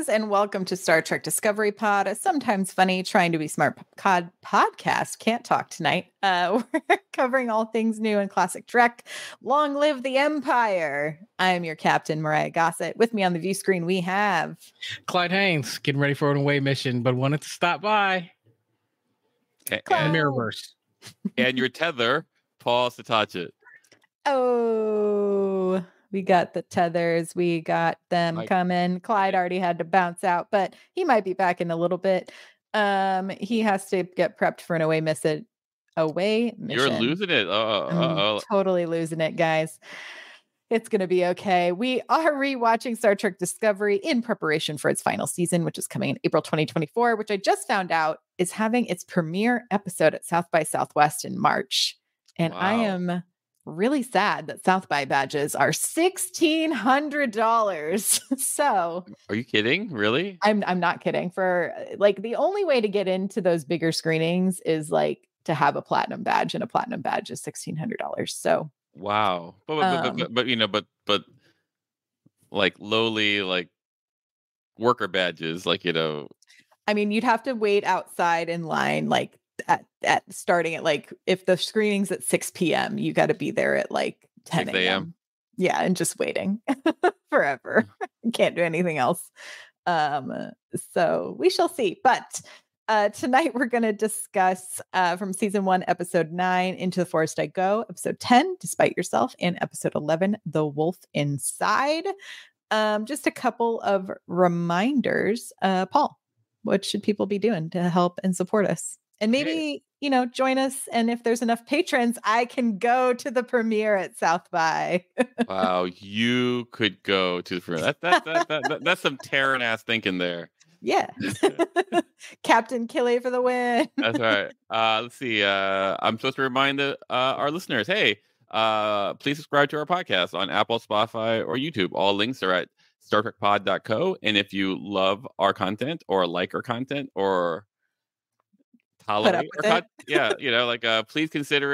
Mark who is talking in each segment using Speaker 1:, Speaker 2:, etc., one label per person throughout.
Speaker 1: Greetings and welcome to Star Trek Discovery Pod, a sometimes funny, trying to be smart podcast. Can't talk tonight. We're covering all things new in classic Trek. Long live the Empire. I'm your captain, Mariah Gossett. With me on the view screen, we have
Speaker 2: Clyde Haynes getting ready for an away mission, but wanted to stop by.
Speaker 3: And
Speaker 2: Mirrorverse.
Speaker 3: And your tether, Paul Satachet.
Speaker 1: Oh, we got the tethers. We got them coming. Clyde already had to bounce out, but he might be back in a little bit. He has to get prepped for an away mission.
Speaker 3: You're losing it.
Speaker 1: Totally losing it, guys. It's going to be okay. We are rewatching Star Trek Discovery in preparation for its final season, which is coming in April 2024, which I just found out is having its premiere episode at South by Southwest in March. And I am really sad that South by badges are $1,600. So
Speaker 3: are you kidding? Really?
Speaker 1: I'm not kidding. For like the only way to get into those bigger screenings is like to have a platinum badge, and a platinum badge is $1,600. So
Speaker 3: wow. But you know, but like lowly like worker badges, like, you know,
Speaker 1: I mean, you'd have to wait outside in line like at starting at like, if the screening's at 6 p.m., you got to be there at like 10 a.m. Yeah, and just waiting forever. Can't do anything else. So we shall see. But tonight we're going to discuss from season 1, episode 9, Into the Forest I Go, episode 10, Despite Yourself, and episode 11, The Wolf Inside. Just a couple of reminders. Paul, what should people be doing to help and support us? And maybe, you know, join us. And if there's enough patrons, I can go to the premiere at South by.
Speaker 3: Wow, you could go to the premiere. That's some Terran ass thinking there.
Speaker 1: Yeah. Captain Killy for the win.
Speaker 3: That's right. Let's see. I'm supposed to remind our listeners, hey, please subscribe to our podcast on Apple, Spotify, or YouTube. All links are at StarTrekPod.co. And if you love our content or like our content or tolerate our you know, like please consider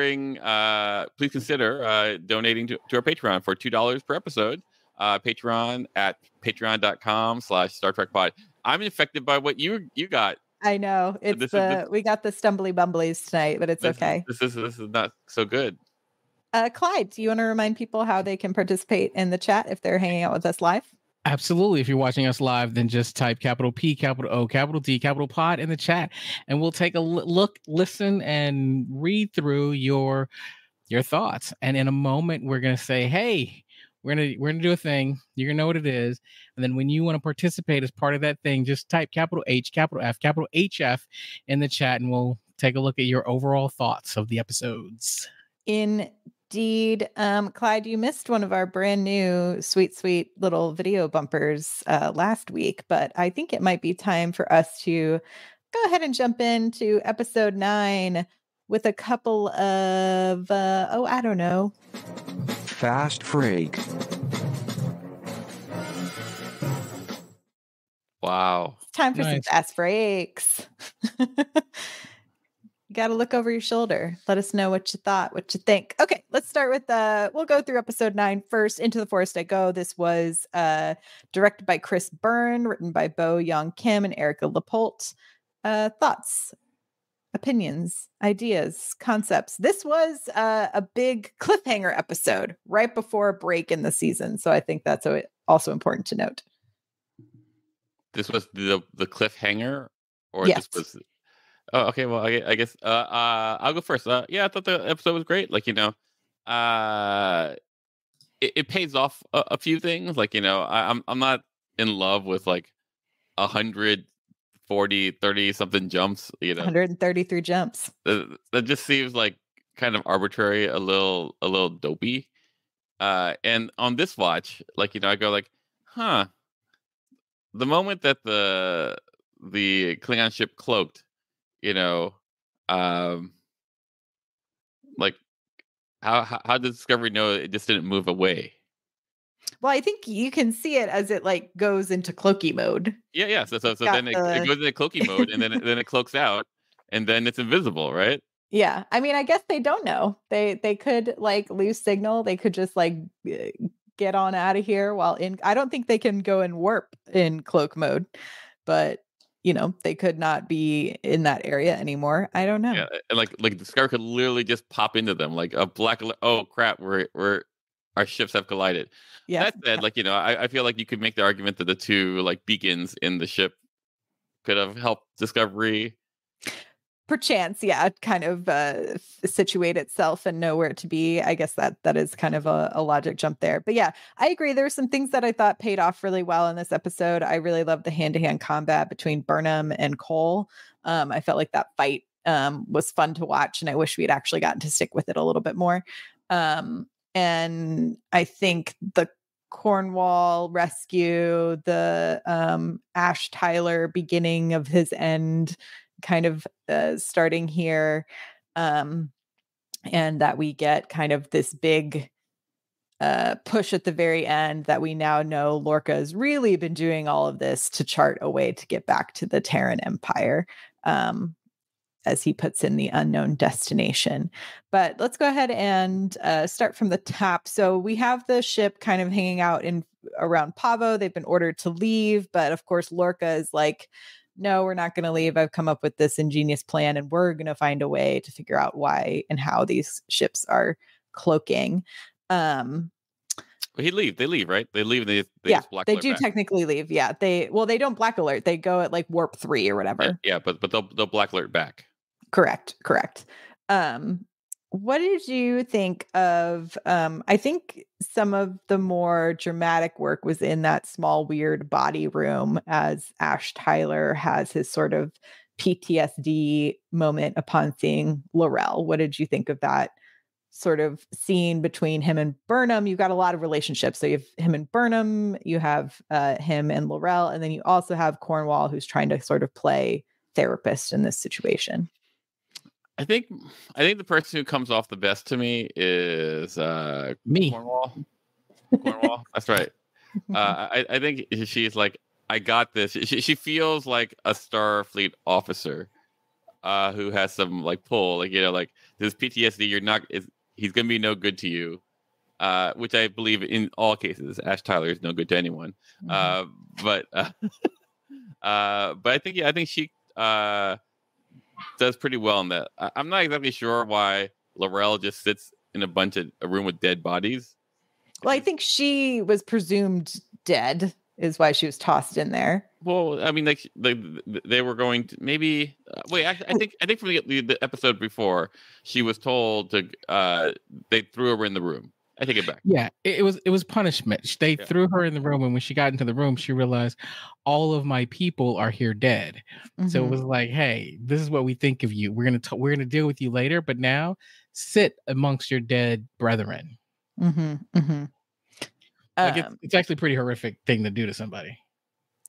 Speaker 3: donating to our Patreon for $2 per episode. Patreon at patreon.com/StarTrekPod. I'm infected by what you got.
Speaker 1: I know. It's we got the stumbly bumblies tonight, but it's okay.
Speaker 3: This is not so good.
Speaker 1: Clyde, do you want to remind people how they can participate in the chat if they're hanging out with us live?
Speaker 2: Absolutely. If you're watching us live, then just type capital P, capital O, capital D, capital Pod in the chat, and we'll take a look, listen, and read through your thoughts. And in a moment, we're gonna say, hey, we're gonna do a thing. You're gonna know what it is. And then when you want to participate as part of that thing, just type capital H, capital F, capital HF in the chat, and we'll take a look at your overall thoughts of the episodes.
Speaker 1: Indeed. Clyde, you missed one of our brand new sweet little video bumpers last week, but I think it might be time for us to go ahead and jump into episode 9 with a couple of, I don't know.
Speaker 4: Fast Freak.
Speaker 3: Wow.
Speaker 1: It's time for some fast breaks. You got to look over your shoulder. Let us know what you thought, what you think. Okay, let's start with we'll go through episode 9 first. Into the Forest I Go. This was directed by Chris Byrne, written by Bo Young Kim and Erica Lapolte. Thoughts, opinions, ideas, concepts. This was a big cliffhanger episode right before a break in the season. So I think that's also important to note.
Speaker 3: This was the cliffhanger? Or
Speaker 1: yes.
Speaker 3: This was... Oh, okay. Well, I guess I'll go first. Yeah, I thought the episode was great. Like, you know, it pays off a few things. Like, you know, I'm not in love with like 140, 30 something jumps. You know,
Speaker 1: 133 jumps.
Speaker 3: That just seems like kind of arbitrary, a little dopey. And on this watch, like, you know, I go like, huh. The moment that the Klingon ship cloaked, you know, like how does Discovery know it just didn't move away?
Speaker 1: Well, I think you can see it as it like goes into cloaky mode.
Speaker 3: Yeah. So then it goes into cloaky mode, and then it cloaks out, and then it's invisible, right?
Speaker 1: Yeah, I mean, I guess they don't know. They could like lose signal. They could just like get on out of here while in. I don't think they can go and warp in cloak mode, but they could not be in that area anymore. I don't know.
Speaker 3: Yeah, and like the Scar could literally just pop into them like a black. Oh crap! We're our ships have collided.
Speaker 1: Yeah.
Speaker 3: That said, I feel like you could make the argument that the two like beacons in the ship could have helped Discovery.
Speaker 1: Perchance, yeah, kind of situate itself and know where to be. I guess that is kind of a logic jump there. But yeah, I agree. There were some things that I thought paid off really well in this episode. I really loved the hand-to-hand combat between Burnham and Cole. I felt like that fight was fun to watch, and I wish we had actually gotten to stick with it a little bit more. And I think the Cornwall rescue, the Ash Tyler beginning of his end, kind of starting here, and that we get kind of this big push at the very end that we now know Lorca has really been doing all of this to chart a way to get back to the Terran Empire, as he puts in the unknown destination. But let's go ahead and start from the top. So we have the ship kind of hanging out around Pavo. They've been ordered to leave, but of course Lorca is like, no, we're not going to leave. I've come up with this ingenious plan, and we're going to find a way to figure out why and how these ships are cloaking.
Speaker 3: They leave, right? They leave. They
Speaker 1: yeah,
Speaker 3: black
Speaker 1: they
Speaker 3: alert
Speaker 1: do
Speaker 3: back.
Speaker 1: technically leave. Yeah, they don't black alert. They go at like warp 3 or whatever.
Speaker 3: Yeah, but they'll black alert back.
Speaker 1: Correct. What did you think of, I think some of the more dramatic work was in that small, weird body room as Ash Tyler has his sort of PTSD moment upon seeing L'Rell. What did you think of that sort of scene between him and Burnham? You've got a lot of relationships. So you have him and Burnham, you have him and L'Rell, and then you also have Cornwall, who's trying to sort of play therapist in this situation.
Speaker 3: I think the person who comes off the best to me is
Speaker 2: me.
Speaker 3: Cornwall. That's right. I think she's like, I got this. She feels like a Starfleet officer who has some like pull, like this PTSD. He's gonna be no good to you, which I believe in all cases. Ash Tyler is no good to anyone. Mm-hmm. But I think she does pretty well in that. I'm not exactly sure why L'Rell just sits in a room with dead bodies.
Speaker 1: Well, I think she was presumed dead is why she was tossed in there.
Speaker 3: Well, I mean, like they were going to maybe wait. I think from the episode before, she was told to they threw her in the room. I take it back.
Speaker 2: Yeah, it was punishment. They threw her in the room, and when she got into the room, she realized all of my people are here dead. Mm-hmm. So it was like, hey, this is what we think of you. We're gonna deal with you later, but now sit amongst your dead brethren.
Speaker 1: Mm-hmm. Mm-hmm.
Speaker 2: Like it's actually a pretty horrific thing to do to somebody.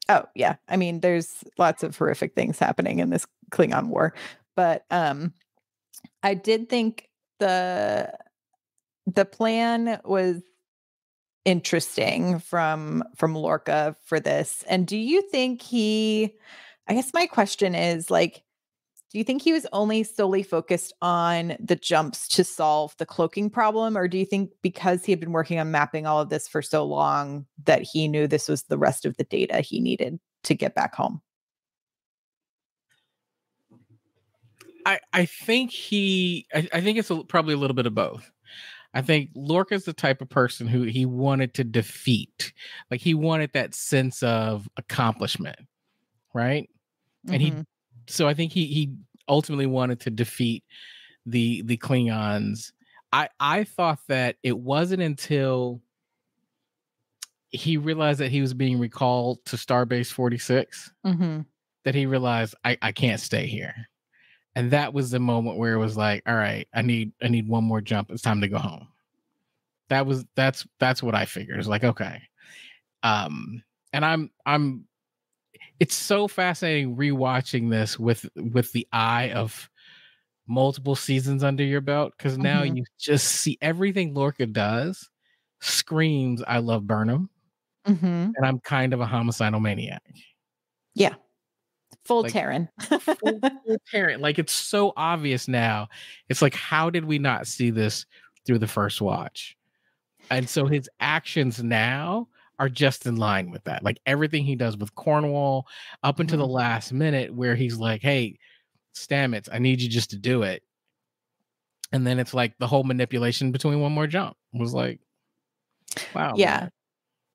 Speaker 1: Oh yeah, I mean, there's lots of horrific things happening in this Klingon war, but I did think the plan was interesting from Lorca for this. And do you think I guess my question is like, do you think he was only solely focused on the jumps to solve the cloaking problem? Or do you think because he had been working on mapping all of this for so long that he knew this was the rest of the data he needed to get back home?
Speaker 2: I think I think it's probably a little bit of both. I think Lorca's the type of person who he wanted to defeat. Like he wanted that sense of accomplishment, right? Mm-hmm. And so I think he ultimately wanted to defeat the Klingons. I thought that it wasn't until he realized that he was being recalled to Starbase 46 that he realized I can't stay here. And that was the moment where it was like, all right, I need one more jump. It's time to go home. That's what I figured. It's like, okay. And I'm it's so fascinating rewatching this with the eye of multiple seasons under your belt, because now you just see everything Lorca does screams, I love Burnham. And I'm kind of a homicidal maniac.
Speaker 1: Yeah. Full Terran.
Speaker 2: full Terran. Like it's so obvious now. It's like, how did we not see this through the first watch? And so his actions now are just in line with that. Like everything he does with Cornwall up until the last minute where he's like, hey, Stamets, I need you just to do it. And then it's like the whole manipulation between one more jump was like, wow.
Speaker 1: Yeah.
Speaker 2: Man.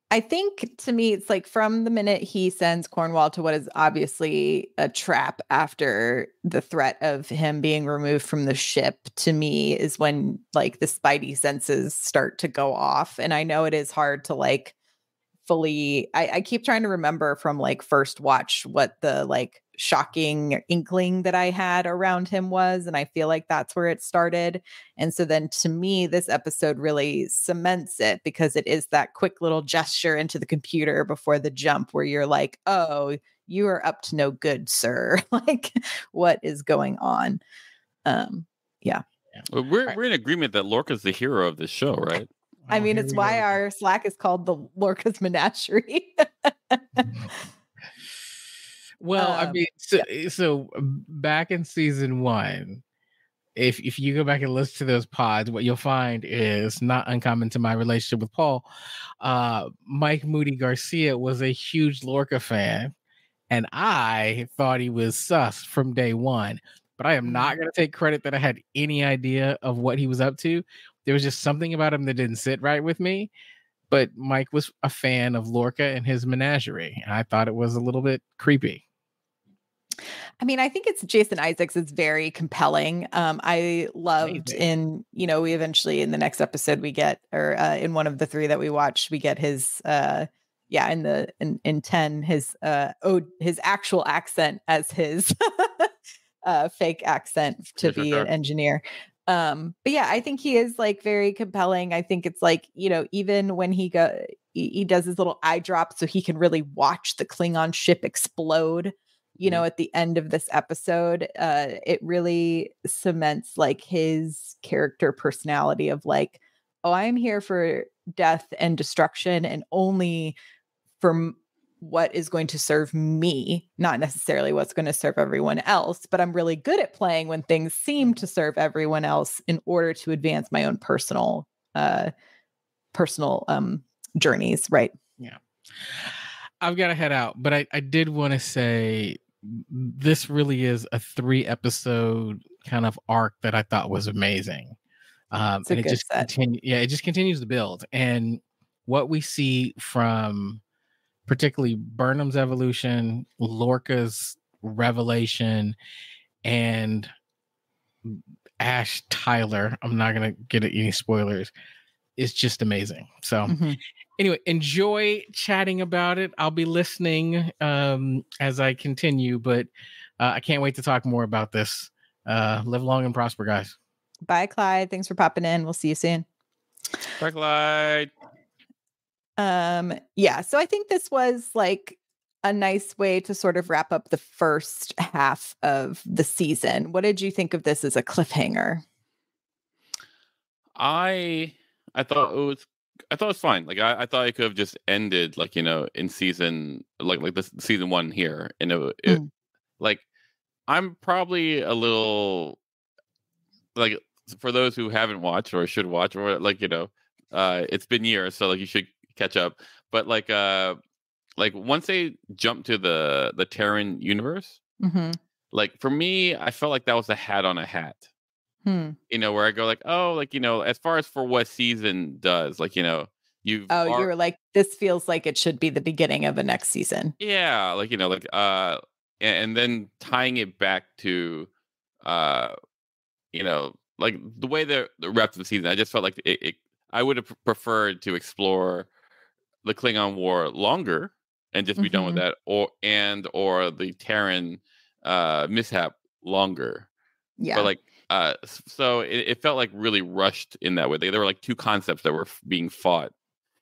Speaker 1: I think to me, it's like from the minute he sends Cornwall to what is obviously a trap after the threat of him being removed from the ship, to me is when like the Spidey senses start to go off. And I know it is hard to like fully, I keep trying to remember from like first watch what the like shocking inkling that I had around him was. And I feel like that's where it started. And so then to me, this episode really cements it because it is that quick little gesture into the computer before the jump where you're like, oh, you are up to no good, sir. Like, what is going on? Yeah.
Speaker 3: Well, we're in agreement that Lorca's the hero of this show, right?
Speaker 1: I mean, it's why our Slack is called the Lorca's Menagerie.
Speaker 2: Well, I mean, so back in season 1, if you go back and listen to those pods, what you'll find is not uncommon to my relationship with Paul. Mike Moody Garcia was a huge Lorca fan, and I thought he was sus from day one. But I am not going to take credit that I had any idea of what he was up to. There was just something about him that didn't sit right with me. But Mike was a fan of Lorca and his menagerie, and I thought it was a little bit creepy.
Speaker 1: I mean, I think it's Jason Isaacs is very compelling. I loved we eventually in the next episode we get, or in one of the 3 that we watched, we get his in 10 his actual accent as his fake accent to be an engineer. But yeah, I think he is like very compelling. I think it's like, even when he does his little eye drop so he can really watch the Klingon ship explode, at the end of this episode, it really cements like his character personality of like, oh, I'm here for death and destruction and only for what is going to serve me, not necessarily what's going to serve everyone else, but I'm really good at playing when things seem to serve everyone else in order to advance my own personal journeys. Right.
Speaker 2: Yeah. I've got to head out, but I did want to say this really is a 3-episode kind of arc that I thought was amazing. And it just continues to build. And what we see from particularly Burnham's evolution, Lorca's revelation, and Ash Tyler, I'm not going to get any spoilers, is just amazing. So anyway, enjoy chatting about it. I'll be listening as I continue, but I can't wait to talk more about this. Live long and prosper, guys.
Speaker 1: Bye, Clyde. Thanks for popping in. We'll see you soon.
Speaker 3: Bye, Clyde.
Speaker 1: So I think this was like a nice way to sort of wrap up the first half of the season. What did you think of this as a cliffhanger?
Speaker 3: I thought it was fine. Like I thought it could have just ended like, in season like this season 1 here. And like I'm probably a little like, for those who haven't watched or should watch, or like, it's been years, so like you should catch up. But like once they jump to the Terran universe, like for me, I felt like that was a hat on a hat. Where I go like, oh, like, as far as for what season does, like, you were
Speaker 1: like, this feels like it should be the beginning of a next season.
Speaker 3: Yeah. Like, and then tying it back to, like the way the rest of the season, I just felt like I would have preferred to explore the Klingon War longer and just be done with that, or the Terran mishap longer.
Speaker 1: Yeah.
Speaker 3: But like, so it felt like really rushed in that way. There were like 2 concepts that were being fought,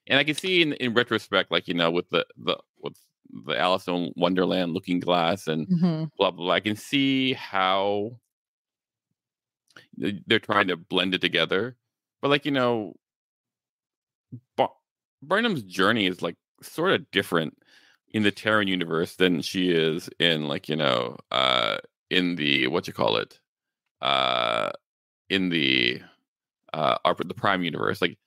Speaker 3: and I can see in retrospect, like, with the Alice in Wonderland Looking Glass and blah blah blah. I can see how they're trying to blend it together, but like, Burnham's journey is like sort of different in the Terran universe than she is in like, in the in the Prime universe. Like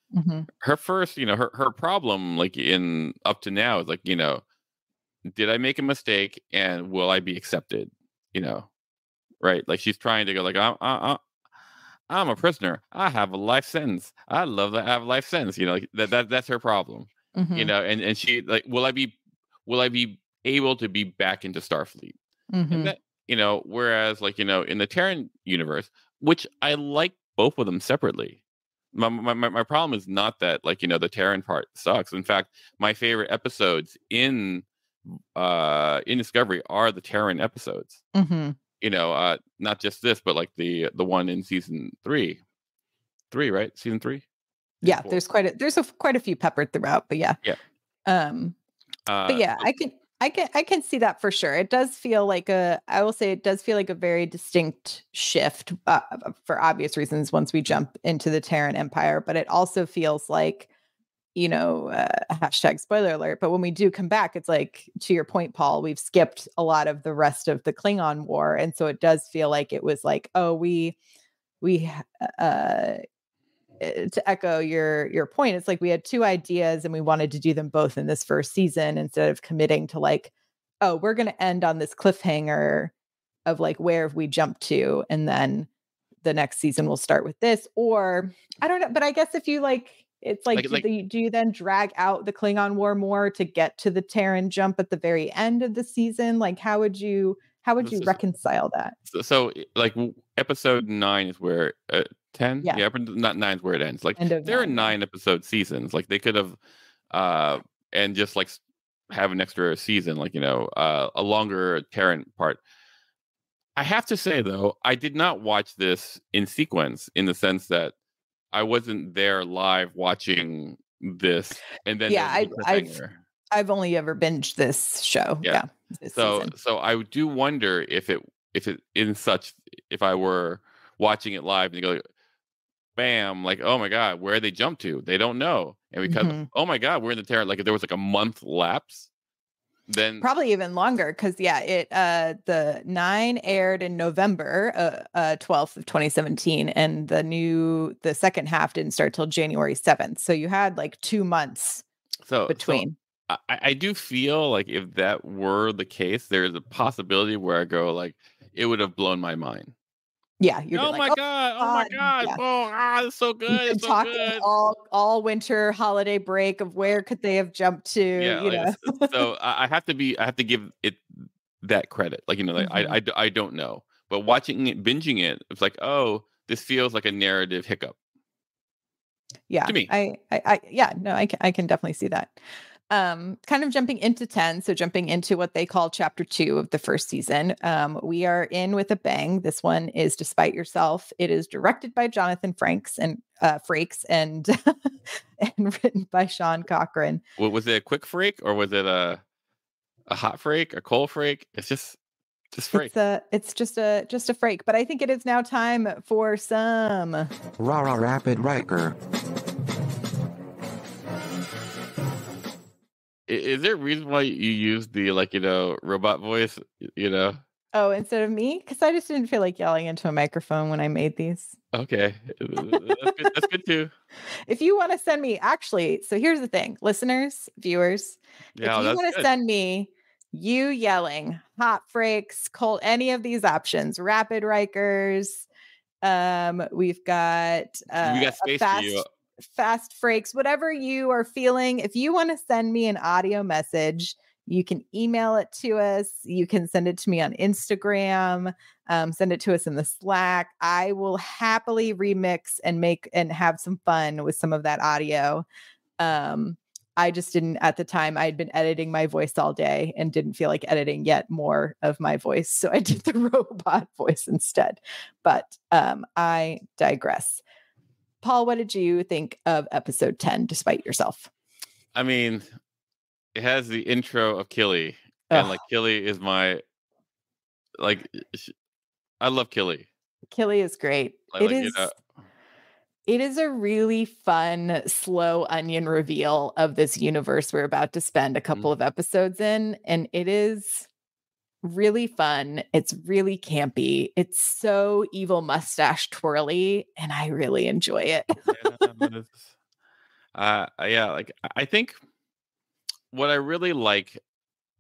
Speaker 3: her first, her problem, like in up to now, is like, did I make a mistake and will I be accepted? Right? Like she's trying to go like, I'm a prisoner. I have a life sentence. I love that I have a life sentence. Like that's her problem. And she like, will I be able to be back into Starfleet? And that, whereas like, in the Terran universe, which I like both of them separately. My problem is not that like, the Terran part sucks. In fact, my favorite episodes in Discovery are the Terran episodes. Not just this, but like the one in season three, right? Season 3.
Speaker 1: Yeah, there's quite a few peppered throughout, but yeah. But yeah, I can see that for sure. It does feel like I will say it does feel like a very distinct shift for obvious reasons once we jump into the Terran Empire, but it also feels like, hashtag spoiler alert, but when we do come back, it's like, to your point, Paul, we've skipped a lot of the rest of the Klingon War. And so it does feel like it was like, oh, we to echo your point, it's like we had two ideas and we wanted to do them both in this first season instead of committing to like, oh, we're going to end on this cliffhanger of like, where have we jumped to? And then the next season will start with this, or I don't know. But I guess if you like, it's like, do you then drag out the Klingon War more to get to the Terran jump at the very end of the season? Like, how would you reconcile that?
Speaker 3: So like episode 9 is where 10, not 9 is where it ends. Like there are 9 episode seasons. Like they could have and just like have an extra season, like a longer Terran part. I have to say though, I did not watch this in sequence, in the sense that I wasn't there live watching this, and then
Speaker 1: I've only ever binged this show. Yeah.
Speaker 3: So I do wonder if I were watching it live and you go, bam, like, oh my God, where they jump to? They don't know. And because, oh my God, we're in the Terran, like if there was like a month lapse, then
Speaker 1: probably even longer. Cause the 9 aired in November 12th of 2017. And the second half didn't start till January 7th. So you had like 2 months between.
Speaker 3: So I do feel like if that were the case, there's a possibility where I go like, it would have blown my mind.
Speaker 1: Yeah.
Speaker 3: Oh my God. Yeah. Oh, it's so good. It's so good.
Speaker 1: All winter holiday break of where could they have jumped to?
Speaker 3: Yeah. So I have to give it that credit. Like, I don't know, but watching it, binging it, it's like, oh, this feels like a narrative hiccup.
Speaker 1: Yeah.
Speaker 3: To me.
Speaker 1: I can definitely see that. Kind of jumping into 10, so jumping into what they call chapter 2 of the first season. We are in with a bang. This one is Despite Yourself. It is directed by Jonathan Frakes and and written by Sean Cochran.
Speaker 3: Well, was it a quick freak or was it a hot freak, a cold freak? It's just freak.
Speaker 1: It's just a freak. But I think it is now time for some
Speaker 4: Rapid Riker.
Speaker 3: Is there a reason why you use the robot voice?
Speaker 1: Oh, instead of me? Because I just didn't feel like yelling into a microphone when I made these.
Speaker 3: Okay, that's good too.
Speaker 1: If you want to send me, so here's the thing, listeners, viewers.
Speaker 3: Yeah,
Speaker 1: if you want to send me you yelling, hot freaks, cold, any of these options, rapid Rikers. We've got
Speaker 3: we got space for you.
Speaker 1: Fast freaks, whatever you are feeling. If you want to send me an audio message, you can email it to us. You can send it to me on Instagram. Send it to us in the Slack. I will happily remix and have some fun with some of that audio. I just didn't, at the time, I'd been editing my voice all day and didn't feel like editing yet more of my voice. So I did the robot voice instead. But I digress. Paul, what did you think of episode 10, Despite Yourself?
Speaker 3: I mean, it has the intro of Killy. And Killy is my, I love Killy.
Speaker 1: Killy is great. It is a really fun, slow onion reveal of this universe we're about to spend a couple of episodes in. And it is really fun. It's really campy. It's so evil mustache twirly, and I really enjoy it.
Speaker 3: Yeah, like I think what I really like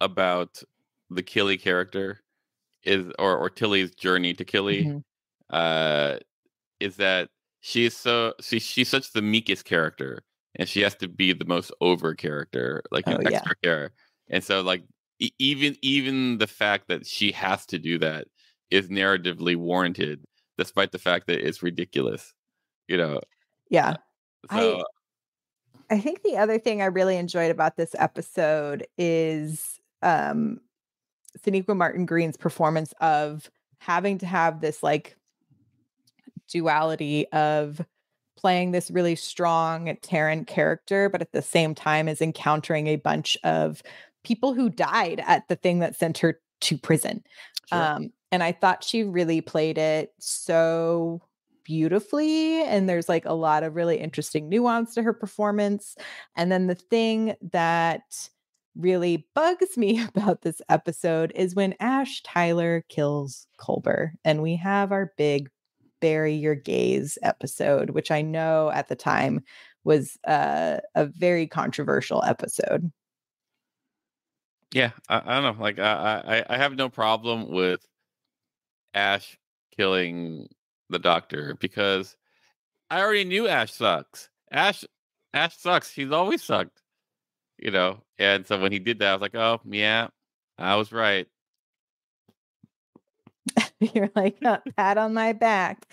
Speaker 3: about the Killy character is, or Tilly's journey to Killy,
Speaker 1: Mhm.
Speaker 3: uh, is that she's such the meekest character, and she has to be the most over character, like
Speaker 1: Oh, yeah.
Speaker 3: extra care, and so like even the fact that she has to do that is narratively warranted, despite the fact that it's ridiculous, you know.
Speaker 1: Yeah. I
Speaker 3: So
Speaker 1: I think the other thing I really enjoyed about this episode is Sonequa Martin Green's performance of having to have this like duality of playing this really strong Terran character, but at the same time is encountering a bunch of people who died at the thing that sent her to prison.
Speaker 3: sure,
Speaker 1: And I thought she really played it so beautifully. And there's like a lot of really interesting nuance to her performance. And then the thing that really bugs me about this episode is when Ash Tyler kills Culber and we have our big bury your gaze episode, which I know at the time was a very controversial episode.
Speaker 3: yeah, I don't know, like I have no problem with Ash killing the Doctor because I already knew Ash sucks. Ash sucks. He's always sucked, you know. And so when he did that, I was like, oh yeah, I was right.
Speaker 1: You're like, pat on my back.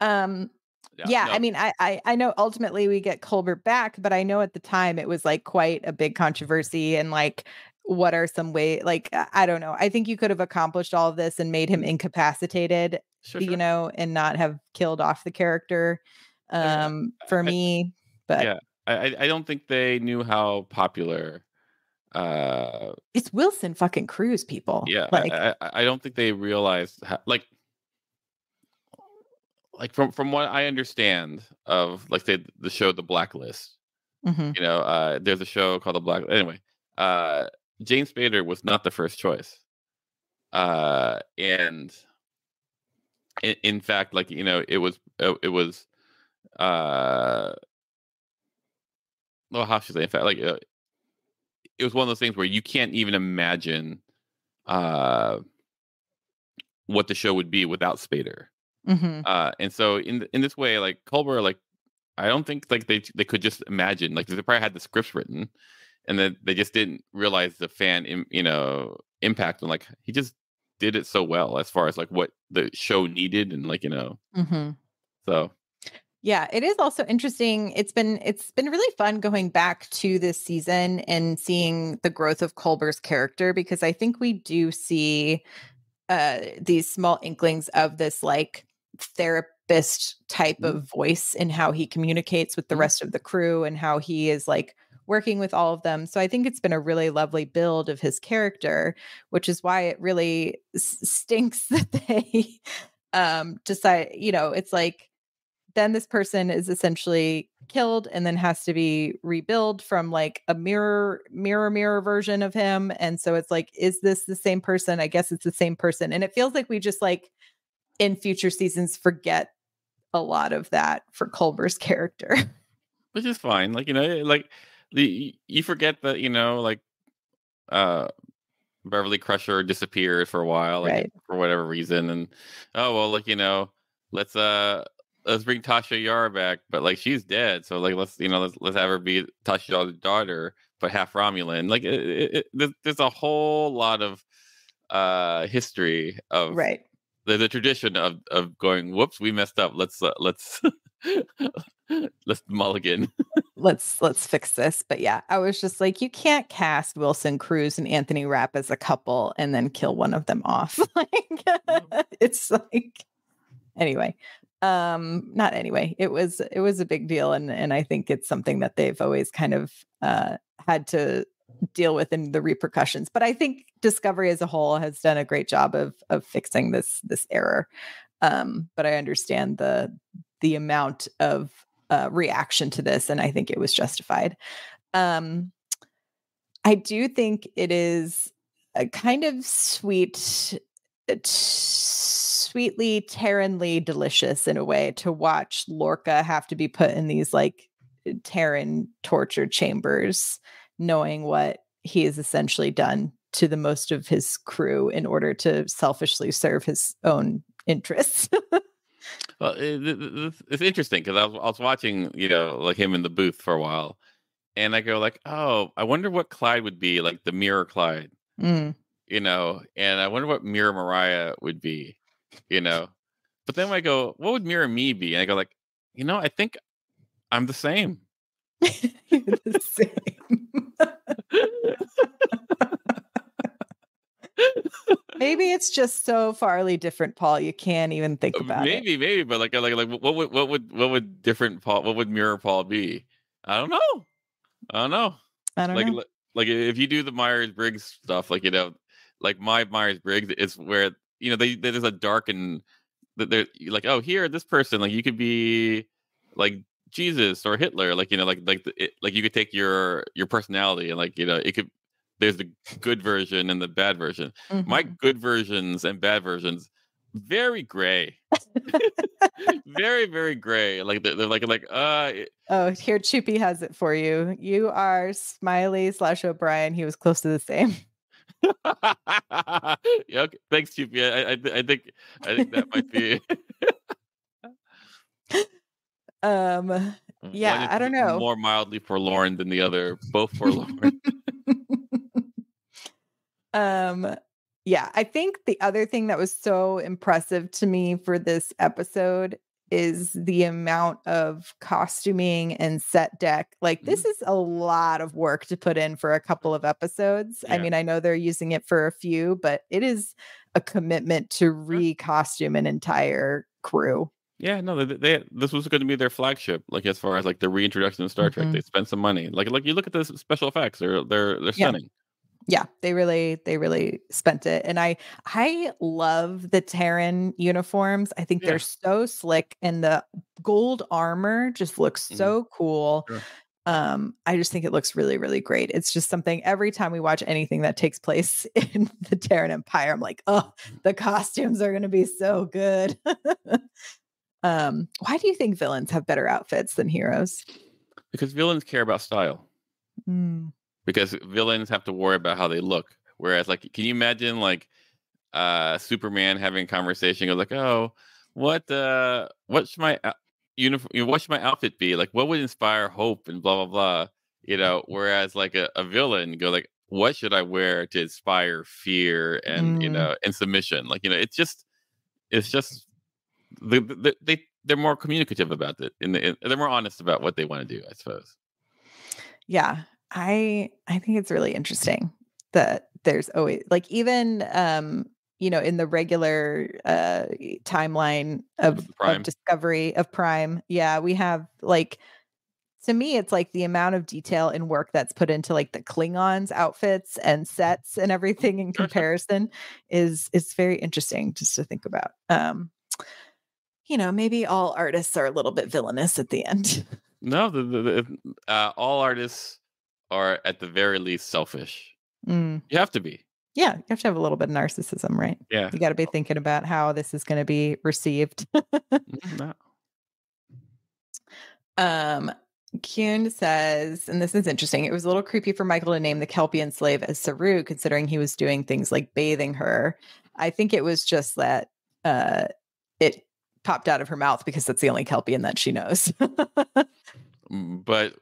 Speaker 3: Yeah,
Speaker 1: Yeah,
Speaker 3: no,
Speaker 1: I mean, I know ultimately we get Colbert back, but I know at the time it was like quite a big controversy and like what are some way like I don't know. I think you could have accomplished all of this and made him incapacitated,
Speaker 3: sure,
Speaker 1: you
Speaker 3: sure.
Speaker 1: know, and not have killed off the character
Speaker 3: Yeah,
Speaker 1: for
Speaker 3: I,
Speaker 1: me. But
Speaker 3: yeah. I don't think they knew how popular.
Speaker 1: it's Wilson fucking Cruz, people.
Speaker 3: Yeah,
Speaker 1: Like,
Speaker 3: I don't think they realized how, like from what I understand of like the show The Blacklist.
Speaker 1: mhm.
Speaker 3: You know, there's a show called The Black. Anyway, uh, James Spader was not the first choice. And in fact, like you know, it was uh, well, how should I say? In fact, like it was one of those things where you can't even imagine uh what the show would be without Spader.
Speaker 1: Mhm.
Speaker 3: And so in this way, like Culber, like I don't think like they could just imagine like they probably had the scripts written, and then they just didn't realize the impact, and like he just did it so well as far as like what the show needed, and like
Speaker 1: Mhm.
Speaker 3: so
Speaker 1: Yeah, it is also interesting. It's been really fun going back to this season and seeing the growth of Culber's character because I think we do see these small inklings of this like therapist type
Speaker 3: Mhm,
Speaker 1: of voice in how he communicates with the
Speaker 3: mhm.
Speaker 1: rest of the crew and how he is like working with all of them. So I think it's been a really lovely build of his character, which is why it really stinks that they decide, you know, it's like then this person is essentially killed and then has to be rebuilt from like a mirror version of him, and so it's like is this the same person? I guess it's the same person, and it feels like we just like in future seasons forget a lot of that for Culber's character.
Speaker 3: Which is fine. Like like you forget that like uh Beverly Crusher disappeared for a while, like
Speaker 1: Right.
Speaker 3: for whatever reason, and oh well, like let's let's bring Tasha Yar back, but like she's dead, so like let's have her be Tasha Yar's daughter, but half Romulan. Like there's a whole lot of history of
Speaker 1: Right.
Speaker 3: the tradition of going, whoops, we messed up. Let's let's mulligan.
Speaker 1: Let's fix this. But yeah, I was just like, you can't cast Wilson Cruz and Anthony Rapp as a couple and then kill one of them off. Like it's like anyway. Not anyway. It was a big deal and I think it's something that they've always kind of had to deal with in the repercussions. But I think Discovery as a whole has done a great job of fixing this error. But I understand the amount of reaction to this, and I think it was justified. Um, I do think it is a kind of sweetly, Terranly delicious in a way to watch Lorca have to be put in these like Terran torture chambers, knowing what he has essentially done to the most of his crew in order to selfishly serve his own interests.
Speaker 3: Well, it's interesting because I was watching, like him in the booth for a while, and I go like, oh, I wonder what Clyde would be like, the mirror Clyde,
Speaker 1: Mm.
Speaker 3: and I wonder what mirror Mariah would be, But then I go, what would mirror me be? And I go like, I think I'm the same.
Speaker 1: You're the same. Maybe it's just so farly different, Paul. You can't even think about it.
Speaker 3: Maybe, but like, what would different Paul? What would mirror Paul be? I don't know.
Speaker 1: I don't
Speaker 3: Like,
Speaker 1: know.
Speaker 3: like if you do the Myers Briggs stuff, like like my Myers Briggs is where there's a darken that they're like, oh, here this person, like you could be like Jesus or Hitler, like like you could take your personality and like it could. There's the good version and the bad version. My
Speaker 1: Mhm.
Speaker 3: good versions and bad versions, very gray, very very gray. Like they're like
Speaker 1: Oh, here Choopy has it for you. You are Smiley / O'Brien. He was close to the same.
Speaker 3: yeah, okay. Thanks, Chief. Yeah, I think that might be.
Speaker 1: Yeah,
Speaker 3: One is
Speaker 1: I don't know.
Speaker 3: more mildly forlorn than the other. Both forlorn.
Speaker 1: Yeah, I think the other thing that was so impressive to me for this episode is the amount of costuming and set deck. Like, this is a lot of work to put in for a couple of episodes. I
Speaker 3: Yeah.
Speaker 1: mean, I know they're using it for a few, but it is a commitment to re-costume an entire crew.
Speaker 3: Yeah, no, this was going to be their flagship. Like as far as like the reintroduction of Star Trek,
Speaker 1: Mhm.
Speaker 3: they spent some money. Like you look at the special effects; they're stunning.
Speaker 1: Yeah, they really spent it. And I love the Terran uniforms. I think
Speaker 3: Yeah.
Speaker 1: they're so slick, and the gold armor just looks
Speaker 3: Mhm.
Speaker 1: so cool.
Speaker 3: Sure.
Speaker 1: I just think it looks really, really great. It's just something every time we watch anything that takes place in the Terran Empire, I'm like, oh, the costumes are gonna be so good. Why do you think villains have better outfits than heroes?
Speaker 3: Because villains care about style.
Speaker 1: Mm.
Speaker 3: Because villains have to worry about how they look. Whereas, like, can you imagine like Superman having a conversation? Goes like, oh, what should my uniform? What should my outfit be? Like, what would inspire hope and blah blah blah. Whereas like a villain go like, what should I wear to inspire fear and and submission? Like it's just they're more communicative about it, and they're more honest about what they want to do, I suppose.
Speaker 1: Yeah, I think it's really interesting that there's always like even in the regular timeline of
Speaker 3: Prime.
Speaker 1: Discovery of Prime, yeah, we have like, to me it's like the amount of detail and work that's put into like the Klingons outfits and sets and everything in
Speaker 3: Sure.
Speaker 1: comparison is very interesting just to think about. Maybe all artists are a little bit villainous at the end.
Speaker 3: No, all artists are at the very least selfish.
Speaker 1: Mm.
Speaker 3: You have to be.
Speaker 1: Yeah, you have to have a little bit of narcissism, right?
Speaker 3: Yeah.
Speaker 1: You got to be thinking about how this is going to be received.
Speaker 3: No.
Speaker 1: Kuhn says, and this is interesting, it was a little creepy for Michael to name the Kelpian slave as Saru, considering he was doing things like bathing her. I think it was just that it popped out of her mouth because that's the only Kelpian that she knows.
Speaker 3: But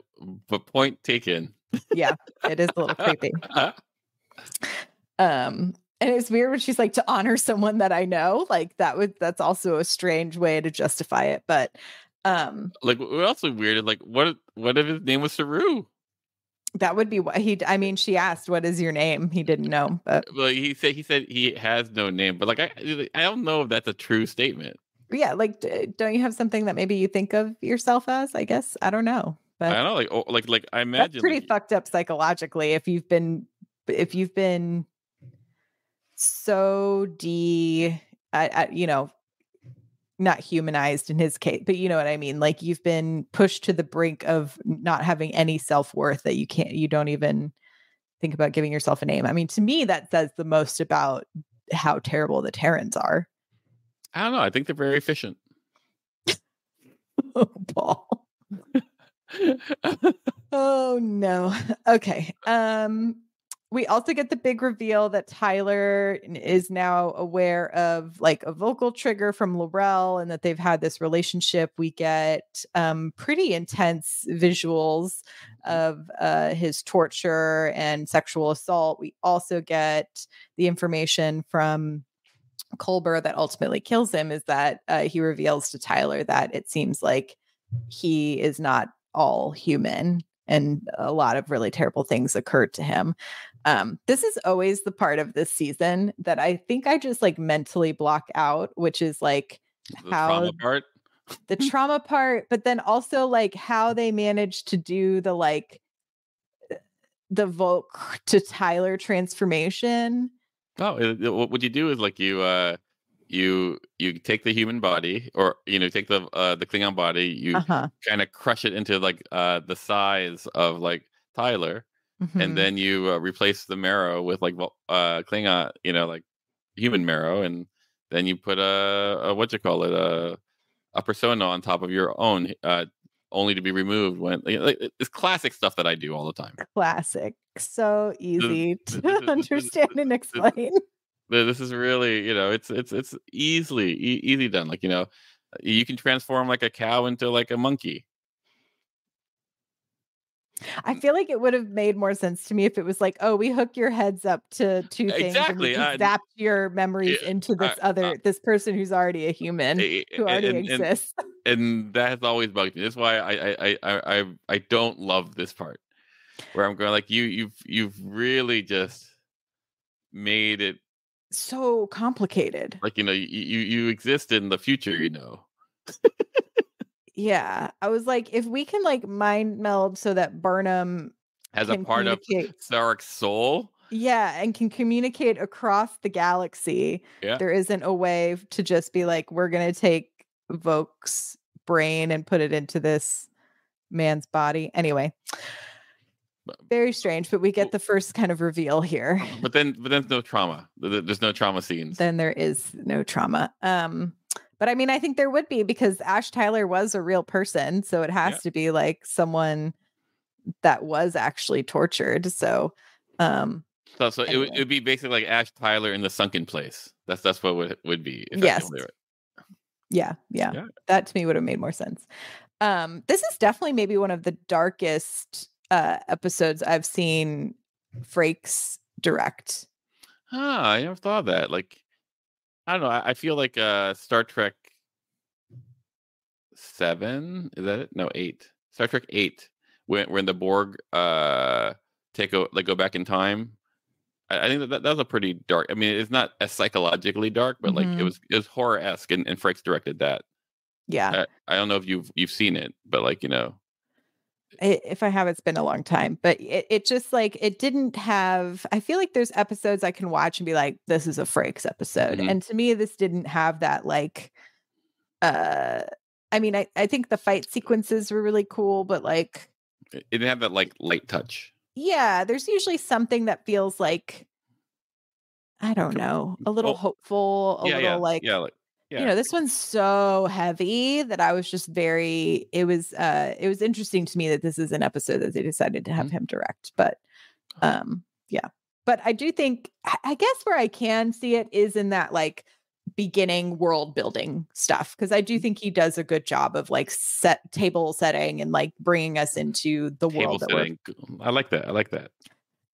Speaker 3: point taken.
Speaker 1: Yeah, it is a little creepy. And it's weird when she's like, to honor someone that I know, like that's also a strange way to justify it. But
Speaker 3: like what else is weird? Like what if his name was Saru?
Speaker 1: That would be what she asked, what is your name? He didn't know, but
Speaker 3: Well, he said he has no name, but like I don't know if that's a true statement.
Speaker 1: Yeah, like don't you have something that maybe you think of yourself as? I guess I don't know, but
Speaker 3: I don't know, like I imagine
Speaker 1: that's pretty
Speaker 3: like,
Speaker 1: fucked up psychologically if you've been so not humanized in his case, but you know what I mean. Like you've been pushed to the brink of not having any self-worth that you don't even think about giving yourself a name. I mean, to me, that says the most about how terrible the Terrans are.
Speaker 3: I don't know. I think they're very efficient.
Speaker 1: Oh, Paul. Oh no. Okay. We also get the big reveal that Tyler is now aware of like a vocal trigger from Laurel and that they've had this relationship. We get pretty intense visuals of his torture and sexual assault. We also get the information from Culber that ultimately kills him is that he reveals to Tyler that it seems like he is not all human and a lot of really terrible things occurred to him. This is always the part of this season that I think I just like mentally block out, which is like
Speaker 3: The
Speaker 1: how
Speaker 3: trauma part.
Speaker 1: the trauma part, but then also like how they managed to do the like the Volk to Tyler transformation.
Speaker 3: Oh, what you do is like you take the human body, or take the Klingon body, you
Speaker 1: Uh-huh.
Speaker 3: kind of crush it into like the size of like Tyler,
Speaker 1: Mhm.
Speaker 3: and then you replace the marrow with like Klingon, like human marrow, and then you put a what you call it, a persona on top of your own, only to be removed when it's classic stuff that I do all the time.
Speaker 1: Classic. So easy
Speaker 3: this-
Speaker 1: to understand and explain.
Speaker 3: This is really, it's easily easy done. Like, you can transform like a cow into like a monkey.
Speaker 1: I feel like it would have made more sense to me if it was like, oh, we hook your heads up to two things and we
Speaker 3: Exactly.
Speaker 1: just zap your memories into this person who's already a human who already exists.
Speaker 3: And that has always bugged me. That's why I don't love this part, where I'm going like, you've really just made it
Speaker 1: So complicated.
Speaker 3: like, you exist in the future,
Speaker 1: Yeah. I was like, if we can like mind meld so that Burnham
Speaker 3: as a
Speaker 1: can
Speaker 3: part of
Speaker 1: communicate.
Speaker 3: Sarek's soul.
Speaker 1: Yeah, and can communicate across the galaxy.
Speaker 3: Yeah.
Speaker 1: There isn't a way to just be like, we're going to take Vok's brain and put it into this man's body. Anyway, very strange, but we get the first kind of reveal here.
Speaker 3: But then no trauma. There's no trauma scenes.
Speaker 1: Then there is no trauma. But I mean, I think there would be, because Ash Tyler was a real person, so it has to be like someone that was actually tortured. So
Speaker 3: So
Speaker 1: anyway.
Speaker 3: it would be basically like Ash Tyler in the sunken place. That's what it would be.
Speaker 1: Yes. Yeah. That to me would have made more sense. This is definitely maybe one of the darkest episodes I've seen Frakes direct.
Speaker 3: I never thought of that. Like, I don't know. I feel like Star Trek 7, is that it? No, 8. Star Trek 8, when the Borg go back in time. I think that was a pretty dark. I mean, it's not as psychologically dark, but like it was horror-esque, and Frakes directed that.
Speaker 1: Yeah.
Speaker 3: I don't know if you've seen it, but like,
Speaker 1: if I have, it's been a long time, but it just like, it didn't have, I feel like there's episodes I can watch and be like, this is a Frakes episode.
Speaker 3: Mhm.
Speaker 1: And to me, this didn't have that like, I mean, I think the fight sequences were really cool, but like,
Speaker 3: it didn't have that like light touch.
Speaker 1: yeah, there's usually something that feels like, I don't know, a little hopeful, this one's so heavy that I was just it was interesting to me that this is an episode that they decided to have him direct. But yeah. But I do think, I guess where I can see it is in that like beginning world building stuff, because I do think he does a good job of like table setting and like bringing us into the world that we're,
Speaker 3: I like that.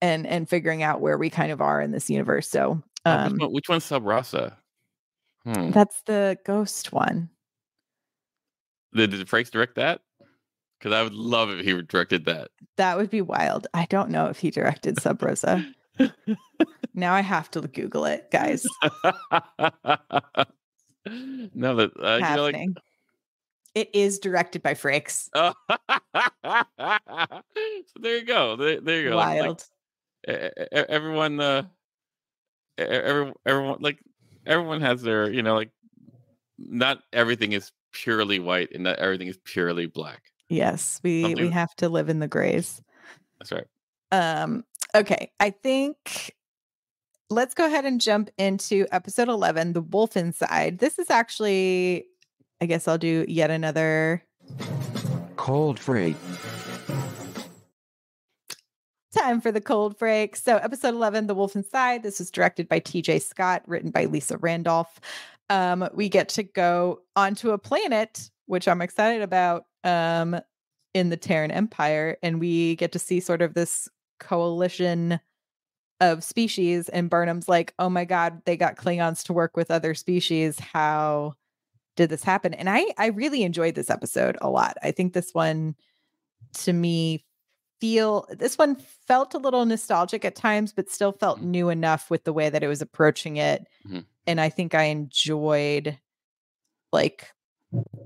Speaker 1: And figuring out where we kind of are in this universe. So
Speaker 3: which one's Sub Rasa?
Speaker 1: That's the ghost one.
Speaker 3: Did Frakes direct that? Because I would love if he directed that.
Speaker 1: That would be wild. I don't know if he directed Sub Rosa. Now I have to Google it, guys.
Speaker 3: No, but
Speaker 1: happening. It is directed by Frakes.
Speaker 3: So there you go. There you go.
Speaker 1: Wild.
Speaker 3: Everyone has their, like, not everything is purely white and not everything is purely black.
Speaker 1: Yes, we have to live in the grays.
Speaker 3: That's right.
Speaker 1: Okay, I think let's go ahead and jump into episode 11, The Wolf Inside. This is actually, I guess I'll do yet another
Speaker 4: Cold Freight.
Speaker 1: time for the cold break. So episode 11, The Wolf Inside. This is directed by TJ Scott, written by Lisa Randolph. We get to go onto a planet, which I'm excited about, in the Terran Empire. And we get to see sort of this coalition of species. And Burnham's like, oh my God, they got Klingons to work with other species. How did this happen? And I really enjoyed this episode a lot. I think this one, to me, this one felt a little nostalgic at times, but still felt new enough with the way that it was approaching it.
Speaker 3: Mm-hmm.
Speaker 1: And I think I enjoyed, like,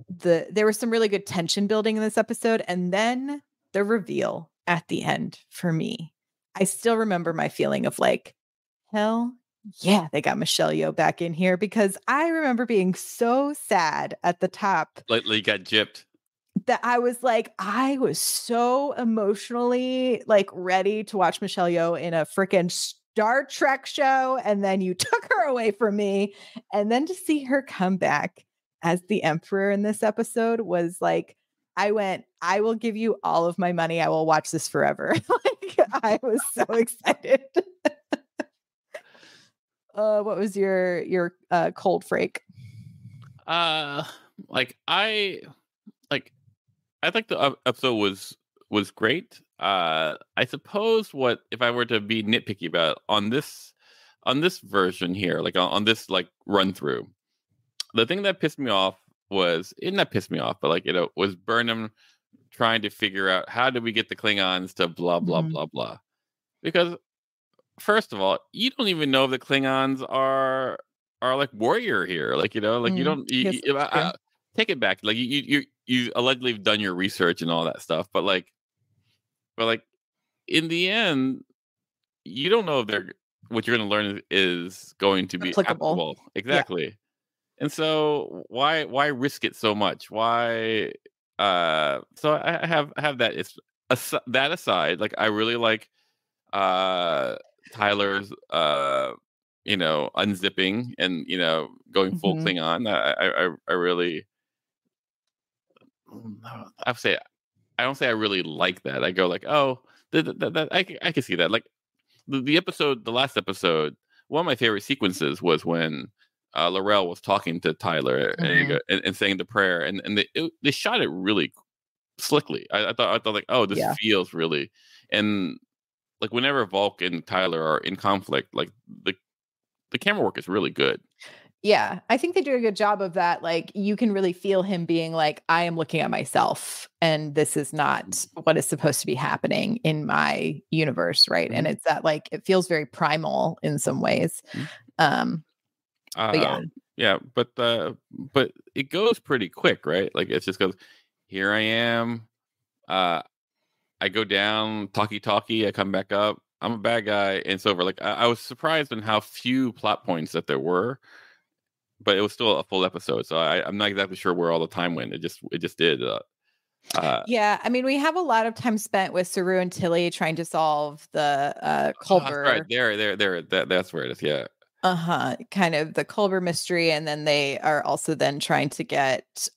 Speaker 1: there was some really good tension building in this episode. And then the reveal at the end for me, I still remember my feeling of like, hell yeah, they got Michelle Yeoh back in here, because I remember being so sad at the top.
Speaker 3: Like you got gypped.
Speaker 1: That I was so emotionally like ready to watch Michelle Yeoh in a freaking Star Trek show. And then you took her away from me. And then to see her come back as the Emperor in this episode was like, I will give you all of my money. I will watch this forever. Like, I was so excited. What was your cold freak?
Speaker 3: I think the episode was great. I suppose what if I were to be nitpicky about on this version here, like on this like run through, the thing that pissed me off was not pissed me off, but like was Burnham trying to figure out how do we get the Klingons to blah blah blah blah, because first of all, you don't even know if the Klingons are like warrior here, like you don't. Take it back, like you allegedly have done your research and all that stuff, but in the end, you don't know if what you're going to learn is going to be applicable. Exactly. Yeah. And so why risk it so much? Why? So I have that. It's that aside, like I really like Tyler's unzipping and going full Klingon. I really. I don't say I really like that. I go like, oh, I can see that. Like the last episode, one of my favorite sequences was when L'Rell was talking to Tyler and saying the prayer, and they shot it really slickly. I thought like, oh, this feels really, and like whenever Volk and Tyler are in conflict, like the camera work is really good.
Speaker 1: Yeah, I think they do a good job of that. Like, you can really feel him being like, I am looking at myself, and this is not what is supposed to be happening in my universe, right? And it's that, like, it feels very primal in some ways. But it goes pretty quick, right? Like, it just goes, here I am. I go down, talkie, I come back up. I'm a bad guy, and it's over. Like, I was surprised in how few plot points that there were. But it was still a full episode, so I'm not exactly sure where all the time went. It just did. Yeah, I mean, we have a lot of time spent with Saru and Tilly trying to solve the Culber.
Speaker 3: Right there. That's where it is. Yeah.
Speaker 1: Kind of the Culber mystery, and then they are also then trying to get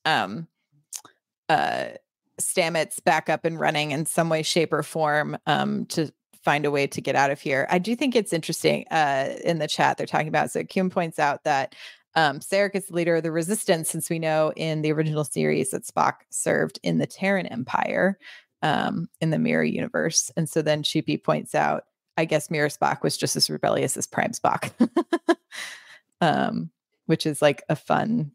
Speaker 1: Stamets back up and running in some way, shape, or form to find a way to get out of here. I do think it's interesting. In the chat, they're talking about. So Kim points out that. Sarek is the leader of the Resistance, since we know in the original series that Spock served in the Terran Empire in the Mirror universe. And so then Sheepy points out, I guess Mirror Spock was just as rebellious as Prime Spock, which is like a fun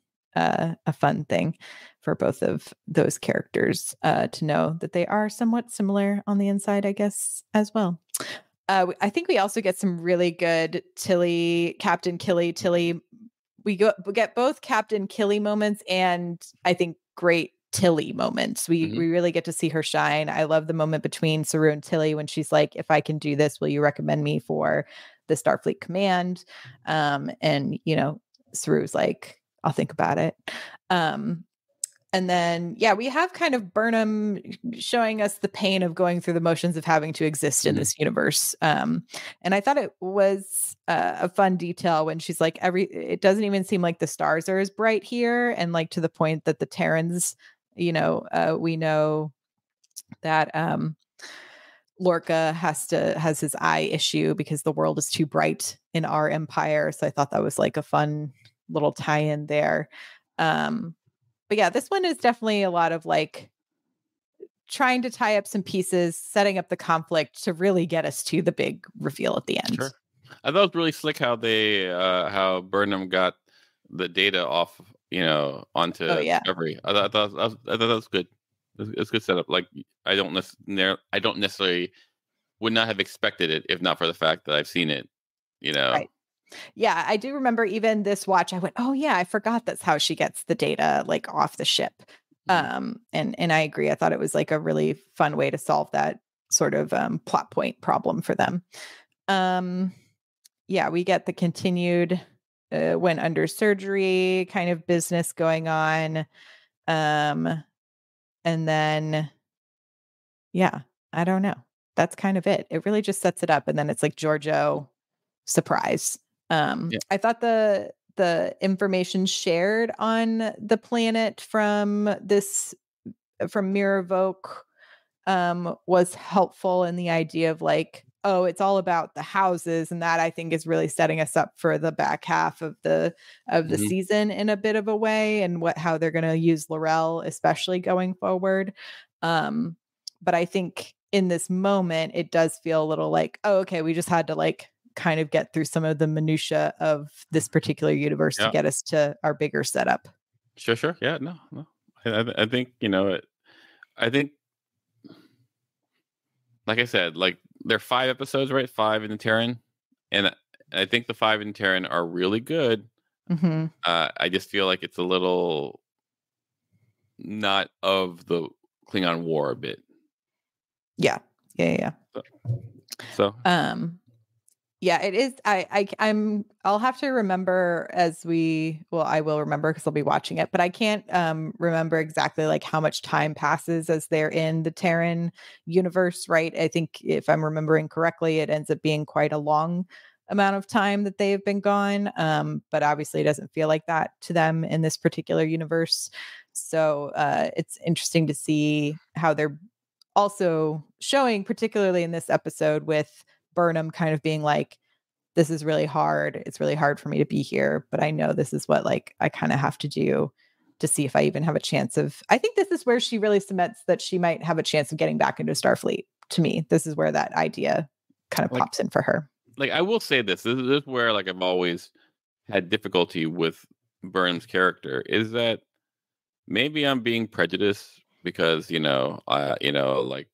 Speaker 1: thing for both of those characters to know that they are somewhat similar on the inside, I guess, as well. I think we also get some really good Captain Tilly. We get both Captain Killy moments and I think great Tilly moments. We really get to see her shine. I love the moment between Saru and Tilly when she's like, if I can do this, will you recommend me for the Starfleet Command? And Saru's like, I'll think about it. And then, we have kind of Burnham showing us the pain of going through the motions of having to exist in this universe. And I thought it was a fun detail when she's like, it doesn't even seem like the stars are as bright here. And like to the point that the Terrans, we know that Lorca has his eye issue because the world is too bright in our empire. So I thought that was like a fun little tie-in there. But yeah, this one is definitely a lot of like trying to tie up some pieces, setting up the conflict to really get us to the big reveal at the end.
Speaker 3: Sure. I thought it was really slick how how Burnham got the data off, onto Discovery. I thought that was good. It's good setup. Like I don't necessarily would not have expected it if not for the fact that I've seen it.
Speaker 1: Right. Yeah, I do remember even this watch. I went, oh yeah, I forgot that's how she gets the data like off the ship. And I agree. I thought it was like a really fun way to solve that sort of plot point problem for them. Yeah, we get the continued when under surgery kind of business going on. And then, yeah, I don't know. That's kind of it. It really just sets it up. And then it's like Giorgio surprise. I thought the information shared on the planet from Miravoke was helpful in the idea of like, oh, it's all about the houses, and that I think is really setting us up for the back half of the season in a bit of a way, and how they're going to use L'Rell, especially going forward. But I think in this moment, it does feel a little like, oh, okay, we just had to like kind of get through some of the minutia of this particular universe to get us to our bigger setup.
Speaker 3: Sure. Yeah, no. I think, I think, like I said, like there are 5 episodes, right? 5 in the Terran. And I think the 5 in Terran are really good.
Speaker 1: Mm-hmm.
Speaker 3: I just feel like it's a little not of the Klingon War a bit.
Speaker 1: Yeah.
Speaker 3: So
Speaker 1: yeah, it is. I'll have to remember I will remember because I'll be watching it, but I can't remember exactly like how much time passes as they're in the Terran universe, right? I think if I'm remembering correctly, it ends up being quite a long amount of time that they have been gone. But obviously it doesn't feel like that to them in this particular universe. So it's interesting to see how they're also showing, particularly in this episode with Burnham kind of being like, this is really hard. It's really hard for me to be here, but I know this is what like I kind of have to do to see if I even have a chance of. I think this is where she really cements that she might have a chance of getting back into Starfleet. To me, this is where that idea kind of pops in for her.
Speaker 3: Like I will say this is where like I've always had difficulty with Burnham's character, is that maybe I'm being prejudiced because like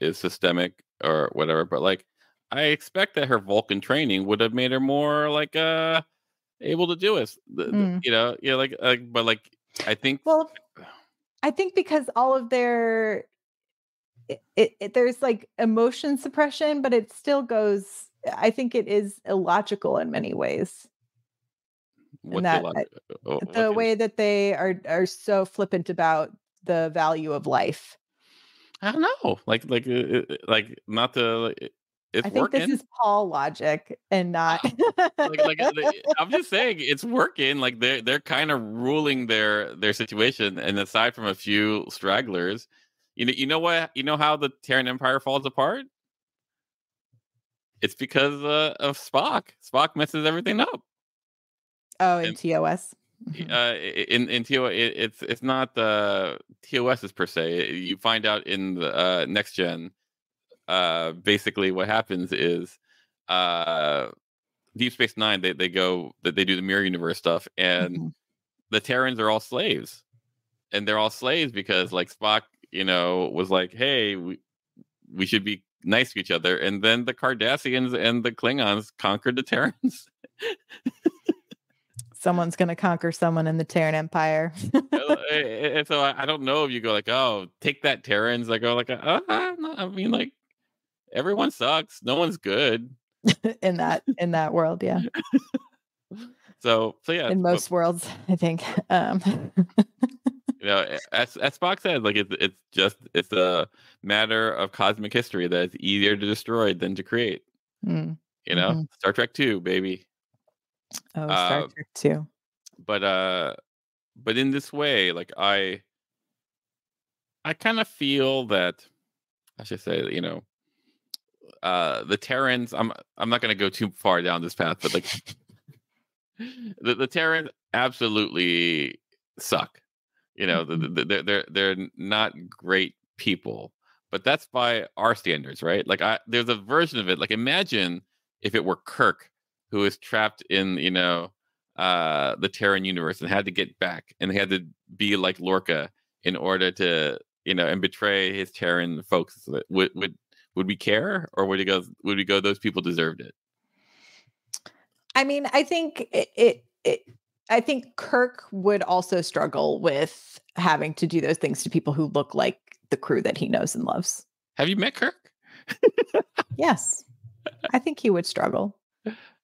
Speaker 3: is systemic or whatever, but like I expect that her Vulcan training would have made her more like able to do it. But like I think.
Speaker 1: Well, I think because all of their there's like emotion suppression, but it still goes. I think it is illogical in many ways. The way that they are so flippant about the value of life.
Speaker 3: I don't know, like not to. It's
Speaker 1: I think
Speaker 3: working.
Speaker 1: This is Paul logic and not.
Speaker 3: I'm just saying it's working. Like they're kind of ruling their situation, and aside from a few stragglers, you know what? You know how the Terran Empire falls apart? It's because of Spock. Spock messes everything up.
Speaker 1: Oh, in TOS.
Speaker 3: In TOS, it's not the TOSs per se. You find out in the Next Gen. Basically what happens is Deep Space Nine, they do the mirror universe stuff, and the Terrans are all slaves, and they're all slaves because like Spock was like, hey, we should be nice to each other, and then the Cardassians and the Klingons conquered the Terrans.
Speaker 1: Someone's going to conquer someone in the Terran Empire.
Speaker 3: And so I don't know if you go like, oh, take that Terrans. I go like, no, I mean like everyone sucks. No one's good
Speaker 1: in that world. Yeah.
Speaker 3: So yeah.
Speaker 1: In most worlds, I think.
Speaker 3: As Spock said, like it's a matter of cosmic history that it's easier to destroy than to create. Star Trek 2, baby.
Speaker 1: Oh, Star Trek 2.
Speaker 3: But in this way, like I kind of feel that I should say, the Terrans. I'm not going to go too far down this path, but like the Terrans absolutely suck. You know, they're not great people, but that's by our standards, right? Like there's a version of it. Like imagine if it were Kirk who is trapped in, the Terran universe and had to get back, and he had to be like Lorca in order to, and betray his Terran folks. Would we care, or would we go? Those people deserved it.
Speaker 1: I mean, I think I think Kirk would also struggle with having to do those things to people who look like the crew that he knows and loves.
Speaker 3: Have you met Kirk?
Speaker 1: Yes, I think he would struggle.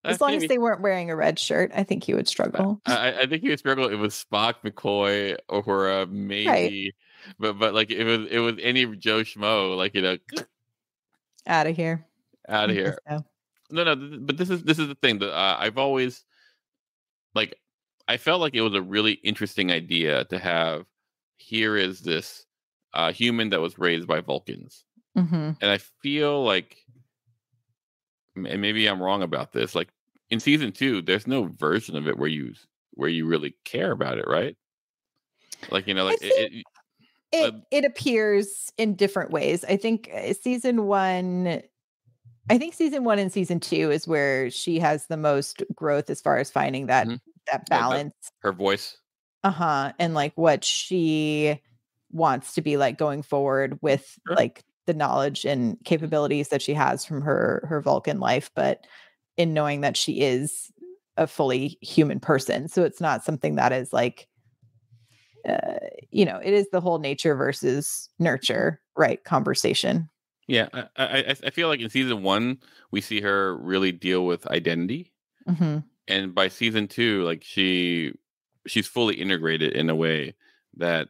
Speaker 1: As long as they weren't wearing a red shirt, I think he would struggle.
Speaker 3: I think he would struggle. It was Spock, McCoy, or maybe, right. but like it was any Joe Schmo, like
Speaker 1: out of here.
Speaker 3: So. No, but this is the thing that I've always like. I felt like it was a really interesting idea to have. Here is this human that was raised by Vulcans, and I feel like. And maybe I'm wrong about this. Like in season 2, there's no version of it where you really care about it, right? Like
Speaker 1: it appears in different ways. I think season 1 and season 2 is where she has the most growth as far as finding that balance.
Speaker 3: Her voice.
Speaker 1: And like what she wants to be like going forward with like the knowledge and capabilities that she has from her Vulcan life, but in knowing that she is a fully human person. So it's not something that is like, it is the whole nature versus nurture, right? Conversation.
Speaker 3: Yeah. I feel like in season 1, we see her really deal with identity. And by season 2, like she's fully integrated in a way that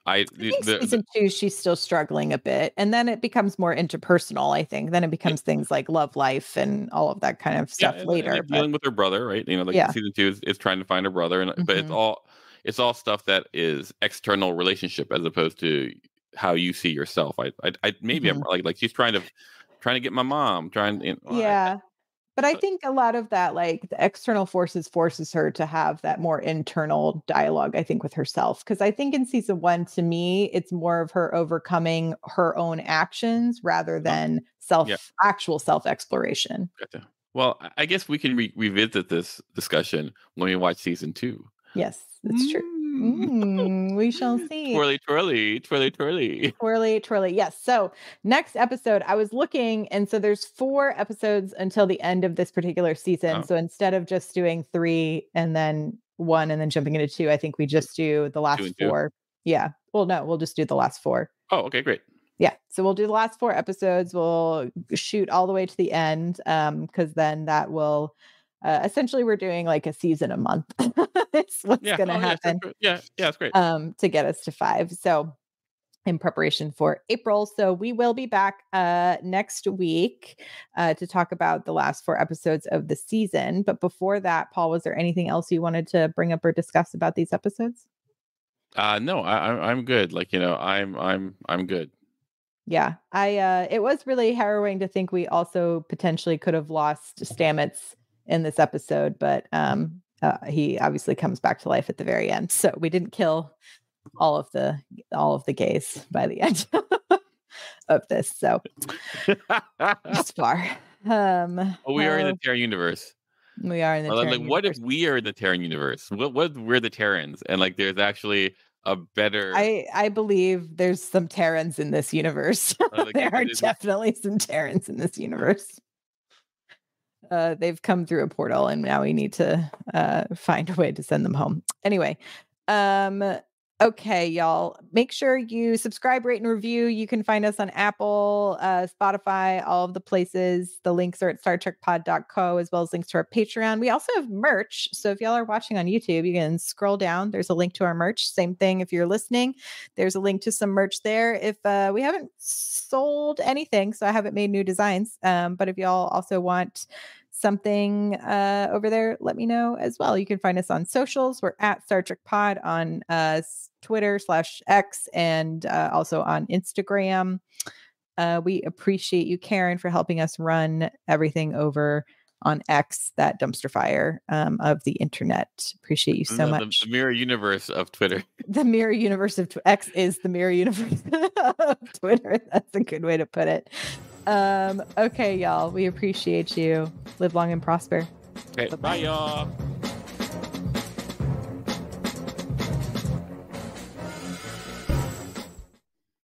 Speaker 3: I think
Speaker 1: season 2, she's still struggling a bit, and then it becomes more interpersonal. I think then it becomes things like love life and all of that kind of stuff later.
Speaker 3: And dealing with her brother, right? Season 2 is trying to find her brother, and but it's all stuff that is external relationship as opposed to how you see yourself. I maybe I'm like she's trying to get my mom,
Speaker 1: But I think a lot of that, like the external forces her to have that more internal dialogue, I think, with herself. Because I think in season 1, to me, it's more of her overcoming her own actions rather than actual self-exploration.
Speaker 3: Gotcha. Well, I guess we can revisit this discussion when we watch season 2.
Speaker 1: Yes, that's true. We shall see.
Speaker 3: Twirly.
Speaker 1: Yes. So next episode, I was looking, and so there's 4 episodes until the end of this particular season. So instead of just doing 3 and then 1 and then jumping into 2, I think we just do the last 4. Yeah. Well, no, we'll just do the last 4.
Speaker 3: Oh, okay, great.
Speaker 1: Yeah. So we'll do the last 4 episodes. We'll shoot all the way to the end, because then that will. Essentially, we're doing like a season a month. It's what's going to happen.
Speaker 3: Yeah, it's great.
Speaker 1: To get us to 5. So in preparation for April. So we will be back next week to talk about the last 4 episodes of the season. But before that, Paul, was there anything else you wanted to bring up or discuss about these episodes?
Speaker 3: No, I'm good. Like, I'm good.
Speaker 1: Yeah, it was really harrowing to think we also potentially could have lost Stamets in this episode, but he obviously comes back to life at the very end. So we didn't kill all of the gays by the end of this. So it's far.
Speaker 3: We are in the Terran universe.
Speaker 1: We are in the Terran
Speaker 3: universe. What if we are in the Terran universe? What we're the Terrans, and like there's actually a better.
Speaker 1: I believe there's some Terrans in this universe. There are definitely some Terrans in this universe. They've come through a portal, and now we need to find a way to send them home. Anyway, okay, y'all. Make sure you subscribe, rate, and review. You can find us on Apple, Spotify, all of the places. The links are at StarTrekPod.co, as well as links to our Patreon. We also have merch. So if y'all are watching on YouTube, you can scroll down. There's a link to our merch. Same thing if you're listening. There's a link to some merch there. If we haven't sold anything, so I haven't made new designs. But if y'all also want something over there, let me know as well. You can find us on socials. We're at Star Trek Pod on Twitter /X and also on Instagram. We appreciate you, Karen, for helping us run everything over on X, that dumpster fire of the internet. Appreciate you so much.
Speaker 3: The mirror universe of Twitter.
Speaker 1: The mirror universe of X is the mirror universe of Twitter. That's a good way to put it. Okay, y'all. We appreciate you. Live long and prosper.
Speaker 3: Okay, bye y'all.